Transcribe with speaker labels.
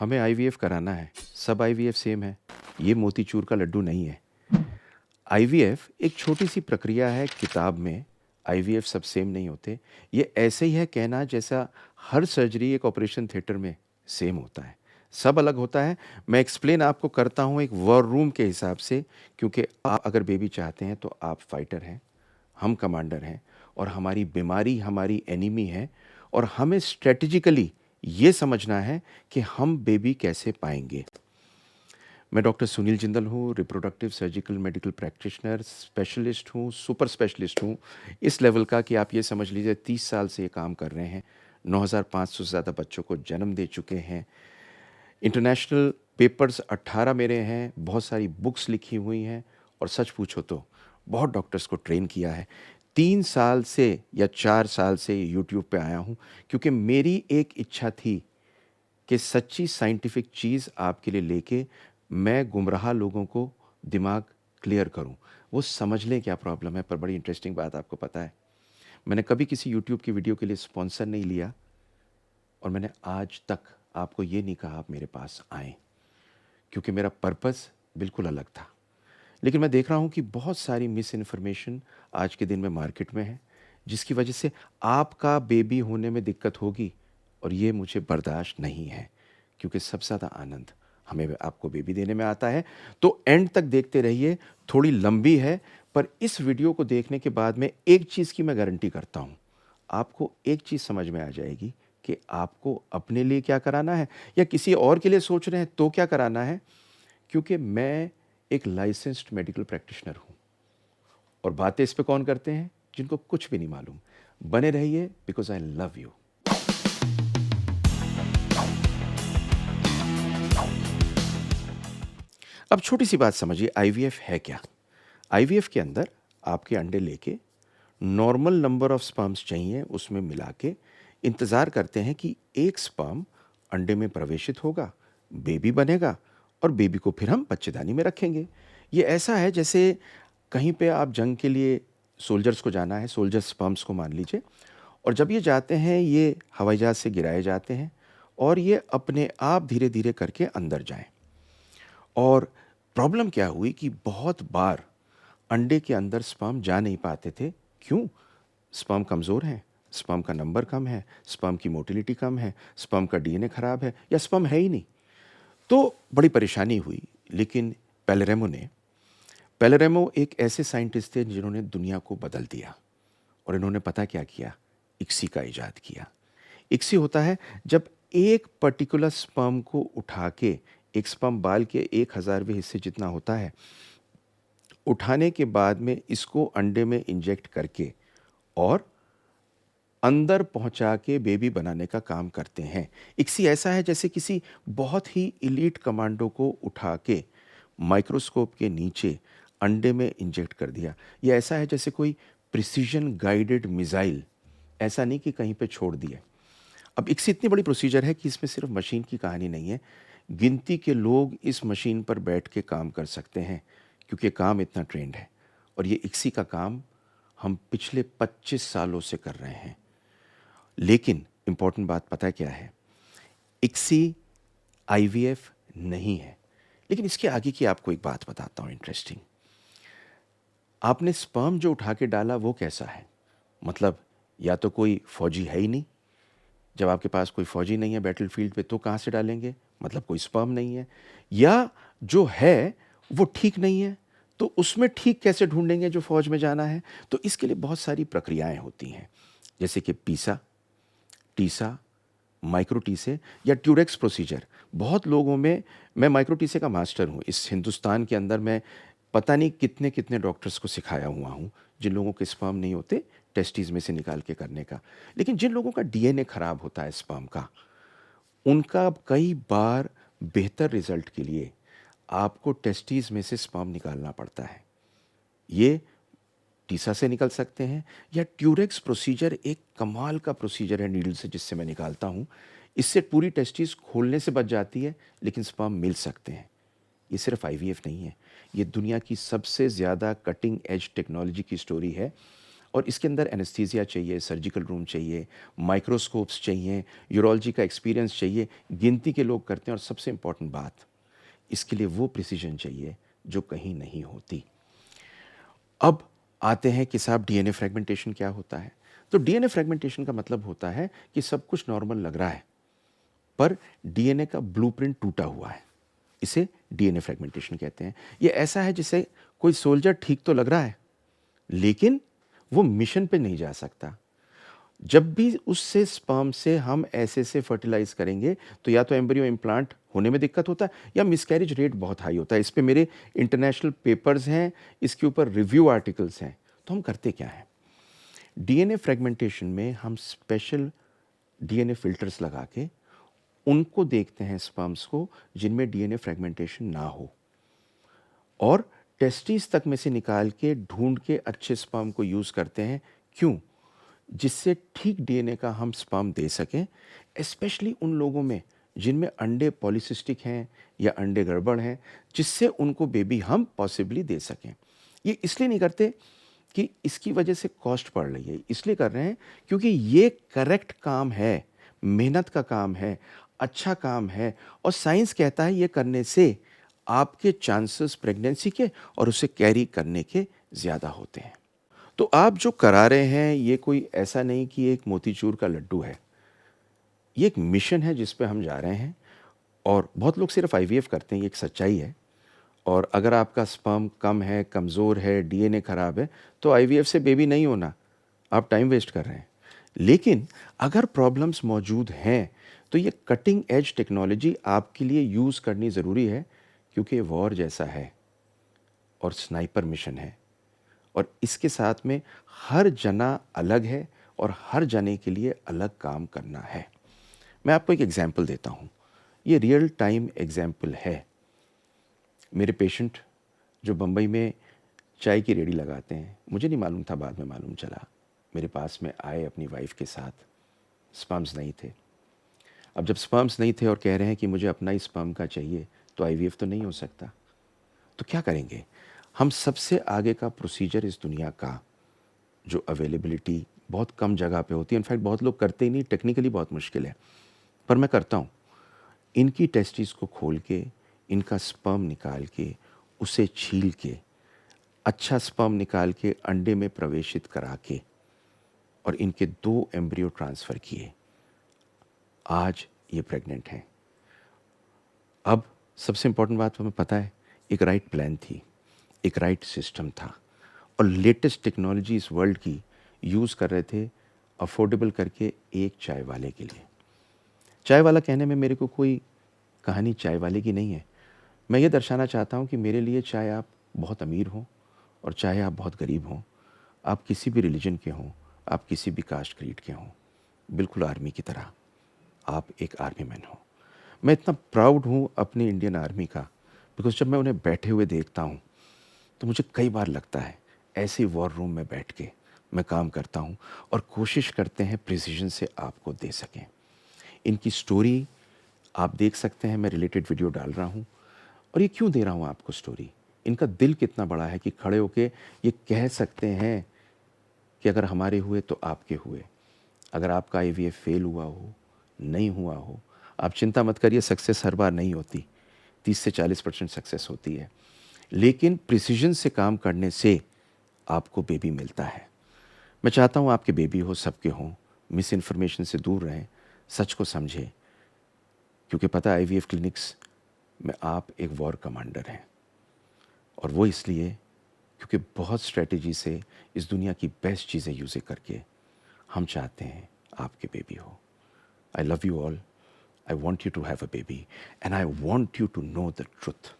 Speaker 1: हमें आईवीएफ कराना है, सब आईवीएफ सेम है, ये मोतीचूर का लड्डू नहीं है। आईवीएफ एक छोटी सी प्रक्रिया है किताब में, आईवीएफ सब सेम नहीं होते। ये ऐसे ही है कहना जैसा हर सर्जरी एक ऑपरेशन थिएटर में सेम होता है, सब अलग होता है। मैं एक्सप्लेन आपको करता हूँ एक वॉर रूम के हिसाब से, क्योंकि आप अगर बेबी चाहते हैं तो आप फाइटर हैं, हम कमांडर हैं, और हमारी बीमारी हमारी एनिमी है, और हमें स्ट्रेटेजिकली ये समझना है कि हम बेबी कैसे पाएंगे। मैं डॉक्टर सुनील जिंदल हूँ, reproductive surgical medical practitioner, specialist हूँ, सुपर स्पेशलिस्ट हूँ, इस लेवल का कि आप ये समझ लीजिए 30 साल से ये काम कर रहे हैं। 9,500 से ज़्यादा बच्चों को जन्म दे चुके हैं। इंटरनेशनल पेपर्स 18 मेरे हैं, बहुत सारी बुक्स लिखी हुई हैं, और सच पूछो तो बहुत डॉक्टर्स को ट्रेन किया है। 3 साल से या 4 साल से यूट्यूब पे आया हूँ, क्योंकि मेरी एक इच्छा थी कि सच्ची साइंटिफिक चीज़ आपके लिए लेके मैं गुमराह लोगों को दिमाग क्लियर करूं, वो समझ लें क्या प्रॉब्लम है। पर बड़ी इंटरेस्टिंग बात आपको पता है, मैंने कभी किसी यूट्यूब की वीडियो के लिए स्पॉन्सर नहीं लिया, और मैंने आज तक आपको ये नहीं कहा आप मेरे पास आएँ, क्योंकि मेरा पर्पस बिल्कुल अलग था। लेकिन मैं देख रहा हूँ कि बहुत सारी मिस इन्फॉर्मेशन आज के दिन में मार्केट में है, जिसकी वजह से आपका बेबी होने में दिक्कत होगी, और ये मुझे बर्दाश्त नहीं है, क्योंकि सबसे ज़्यादा आनंद हमें आपको बेबी देने में आता है। तो एंड तक देखते रहिए, थोड़ी लंबी है, पर इस वीडियो को देखने के बाद में एक चीज़ की मैं गारंटी करता हूँ, आपको एक चीज़ समझ में आ जाएगी कि आपको अपने लिए क्या कराना है, या किसी और के लिए सोच रहे हैं तो क्या कराना है। क्योंकि मैं एक लाइसेंस्ड मेडिकल प्रैक्टिशनर हूँ, और बातें इस पे कौन करते हैं, जिनको कुछ भी नहीं मालूम। बने रहिए, बिकॉज आई लव यू। अब छोटी सी बात समझिए, आईवीएफ है क्या। आईवीएफ के अंदर आपके अंडे लेके नॉर्मल नंबर ऑफ स्पर्म्स चाहिए, उसमें मिला के इंतज़ार करते हैं कि एक स्पर्म अंडे में प्रवेशित होगा, बेबी बनेगा, और बेबी को फिर हम बच्चेदानी में रखेंगे। ये ऐसा है जैसे कहीं पे आप जंग के लिए सोल्जर्स को जाना है, सोल्जर स्पर्म्स को मान लीजिए, और जब ये जाते हैं ये हवाई जहाज़ से गिराए जाते हैं, और ये अपने आप धीरे धीरे करके अंदर जाएं। और प्रॉब्लम क्या हुई कि बहुत बार अंडे के अंदर स्पर्म जा नहीं पाते थे। क्यों? स्पर्म कमज़ोर हैं, स्पर्म का नंबर कम है, स्पर्म की मोटिलिटी कम है, स्पर्म का डीएनए खराब है, या स्पर्म है ही नहीं। तो बड़ी परेशानी हुई। लेकिन पेलेरेमो एक ऐसे साइंटिस्ट थे जिन्होंने दुनिया को बदल दिया, और इन्होंने पता क्या किया, इक्सी का इजाद किया। इक्सी होता है जब एक पर्टिकुलर स्पर्म को उठा के, एक स्पर्म बाल के 1,000वें हिस्से जितना होता है, उठाने के बाद में इसको अंडे में इंजेक्ट करके और अंदर पहुंचा के बेबी बनाने का काम करते हैं। इक्सी ऐसा है जैसे किसी बहुत ही इलीट कमांडो को उठा के माइक्रोस्कोप के नीचे अंडे में इंजेक्ट कर दिया। ये ऐसा है जैसे कोई प्रिसीजन गाइडेड मिसाइल, ऐसा नहीं कि कहीं पे छोड़ दिया। अब इक्सी इतनी बड़ी प्रोसीजर है कि इसमें सिर्फ मशीन की कहानी नहीं है, गिनती के लोग इस मशीन पर बैठ के काम कर सकते हैं, क्योंकि काम इतना ट्रेंड है। और ये इक्सी का काम हम पिछले 25 सालों से कर रहे हैं। लेकिन इंपॉर्टेंट बात पता है क्या है, इक्सी आईवीएफ नहीं है। लेकिन इसके आगे की आपको एक बात बताता हूं इंटरेस्टिंग। आपने स्पर्म जो उठा के डाला वो कैसा है, मतलब या तो कोई फौजी है ही नहीं। जब आपके पास कोई फौजी नहीं है बैटलफील्ड पे तो कहाँ से डालेंगे, मतलब कोई स्पर्म नहीं है। या जो है वो ठीक नहीं है, तो उसमें ठीक कैसे ढूंढेंगे जो फौज में जाना है। तो इसके लिए बहुत सारी प्रक्रियाएं होती हैं, जैसे कि पीसा, टीसा, माइक्रोटीसे, या ट्यूरेक्स प्रोसीजर। बहुत लोगों में, मैं माइक्रोटीसे का मास्टर हूँ इस हिंदुस्तान के अंदर। मैं पता नहीं कितने कितने डॉक्टर्स को सिखाया हुआ हूँ, जिन लोगों के स्पर्म नहीं होते टेस्टिस में से निकाल के करने का। लेकिन जिन लोगों का डीएनए खराब होता है स्पर्म का, उनका कई बार बेहतर रिजल्ट के लिए आपको टेस्टिस में से स्पर्म निकालना पड़ता है। ये टीसा से निकल सकते हैं, या ट्यूरेक्स प्रोसीजर एक कमाल का प्रोसीजर है नीडल से जिससे मैं निकालता हूँ। इससे पूरी टेस्टिस खोलने से बच जाती है, लेकिन स्पर्म मिल सकते हैं। ये सिर्फ आईवीएफ नहीं है, ये दुनिया की सबसे ज़्यादा कटिंग एज टेक्नोलॉजी की स्टोरी है। और इसके अंदर एनेस्थीसिया चाहिए, सर्जिकल रूम चाहिए, माइक्रोस्कोप्स चाहिए, यूरोलॉजी का एक्सपीरियंस चाहिए, गिनती के लोग करते हैं और सबसे इम्पॉर्टेंट बात, इसके लिए वो प्रिसीजन चाहिए जो कहीं नहीं होती। अब आते हैं कि साहब डीएनए फ्रेगमेंटेशन क्या होता है। तो डीएनए फ्रेगमेंटेशन का मतलब होता है कि सब कुछ नॉर्मल लग रहा है पर डीएनए का ब्लूप्रिंट टूटा हुआ है। इसे डीएनए फ्रेगमेंटेशन कहते हैं। ये ऐसा है जिसे कोई सोल्जर ठीक तो लग रहा है लेकिन वो मिशन पे नहीं जा सकता। जब भी उससे स्पर्म से हम ऐसे से फर्टिलाइज करेंगे तो या तो एम्ब्रियो इम्प्लांट होने में दिक्कत होता है या मिसकैरेज रेट बहुत हाई होता है। इस पे मेरे इंटरनेशनल पेपर्स हैं, इसके ऊपर रिव्यू आर्टिकल्स हैं। तो हम करते क्या हैं? डीएनए फ्रेगमेंटेशन में हम स्पेशल डीएनए फिल्टर्स लगा के उनको देखते हैं स्पर्म्स को जिनमें डीएनए फ्रेगमेंटेशन ना हो, और टेस्टिस तक में से निकाल के ढूंढ के अच्छे स्पर्म को यूज़ करते हैं। क्यों? जिससे ठीक डीएनए का हम स्पर्म दे सकें, स्पेशली उन लोगों में जिनमें अंडे पॉलीसिस्टिक हैं या अंडे गड़बड़ हैं, जिससे उनको बेबी हम पॉसिबली दे सकें। ये इसलिए नहीं करते कि इसकी वजह से कॉस्ट पड़ रही है, इसलिए कर रहे हैं क्योंकि ये करेक्ट काम है, मेहनत का काम है, अच्छा काम है, और साइंस कहता है ये करने से आपके चांसेस प्रेगनेंसी के और उसे कैरी करने के ज़्यादा होते हैं। तो आप जो करा रहे हैं ये कोई ऐसा नहीं कि एक मोतीचूर का लड्डू है। ये एक मिशन है जिस पे हम जा रहे हैं, और बहुत लोग सिर्फ आईवीएफ करते हैं, ये एक सच्चाई है। और अगर आपका स्पर्म कम है, कमज़ोर है, डीएनए खराब है, तो आईवीएफ से बेबी नहीं होना, आप टाइम वेस्ट कर रहे हैं। लेकिन अगर प्रॉब्लम्स मौजूद हैं तो ये कटिंग एज टेक्नोलॉजी आपके लिए यूज़ करनी ज़रूरी है, क्योंकि ये वॉर जैसा है और स्नाइपर मिशन है, और इसके साथ में हर जना अलग है और हर जने के लिए अलग काम करना है। मैं आपको एक एग्जांपल देता हूँ, ये रियल टाइम एग्जांपल है। मेरे पेशेंट जो बम्बई में चाय की रेडी लगाते हैं, मुझे नहीं मालूम था, बाद में मालूम चला, मेरे पास में आए अपनी वाइफ के साथ। स्पर्म्स नहीं थे। अब जब स्पर्म्स नहीं थे और कह रहे हैं कि मुझे अपना ही स्पर्म का चाहिए, तो आईवीएफ तो नहीं हो सकता। तो क्या करेंगे? हम सबसे आगे का प्रोसीजर इस दुनिया का, जो अवेलेबिलिटी बहुत कम जगह पे होती है, इनफैक्ट बहुत लोग करते ही नहीं, टेक्निकली बहुत मुश्किल है, पर मैं करता हूँ। इनकी टेस्टिस को खोल के, इनका स्पर्म निकाल के, उसे छील के, अच्छा स्पर्म निकाल के अंडे में प्रवेशित करा के, और इनके 2 एम्ब्रियो ट्रांसफ़र किए। आज ये प्रेग्नेंट हैं। अब सबसे इम्पोर्टेंट बात हमें पता है, एक राइट प्लान थी, एक राइट सिस्टम था, और लेटेस्ट टेक्नोलॉजी इस वर्ल्ड की यूज़ कर रहे थे अफोर्डेबल करके एक चाय वाले के लिए। चाय वाला कहने में मेरे को कोई कहानी चाय वाले की नहीं है। मैं ये दर्शाना चाहता हूँ कि मेरे लिए चाहे आप बहुत अमीर हों और चाहे आप बहुत गरीब हों, आप किसी भी रिलीजन के हों, आप किसी भी कास्ट क्रीड के हों, बिल्कुल आर्मी की तरह आप एक आर्मी मैन हो। मैं इतना प्राउड हूँ अपनी इंडियन आर्मी का, बिकॉज़ जब मैं उन्हें बैठे हुए देखता हूँ तो मुझे कई बार लगता है ऐसे वॉर रूम में बैठ के मैं काम करता हूँ, और कोशिश करते हैं प्रिसीजन से आपको दे सकें। इनकी स्टोरी आप देख सकते हैं, मैं रिलेटेड वीडियो डाल रहा हूँ। और ये क्यों दे रहा हूँ आपको स्टोरी? इनका दिल कितना बड़ा है कि खड़े होके ये कह सकते हैं कि अगर हमारे हुए तो आपके हुए। अगर आपका आईवीएफ फेल हुआ हो, नहीं हुआ हो, आप चिंता मत करिए, सक्सेस हर बार नहीं होती, 30 से 40% सक्सेस होती है। लेकिन प्रिसिजन से काम करने से आपको बेबी मिलता है। मैं चाहता हूँ आपके बेबी हो, सबके हों, मिस इन्फॉर्मेशन से दूर रहें, सच को समझें, क्योंकि पता है आईवीएफ क्लिनिक्स में आप एक वॉर कमांडर हैं, और वो इसलिए क्योंकि बहुत स्ट्रेटजी से इस दुनिया की बेस्ट चीज़ें यूज़ करके हम चाहते हैं आपके बेबी हो। I love you all. I want you to have a baby and I want you to know the truth.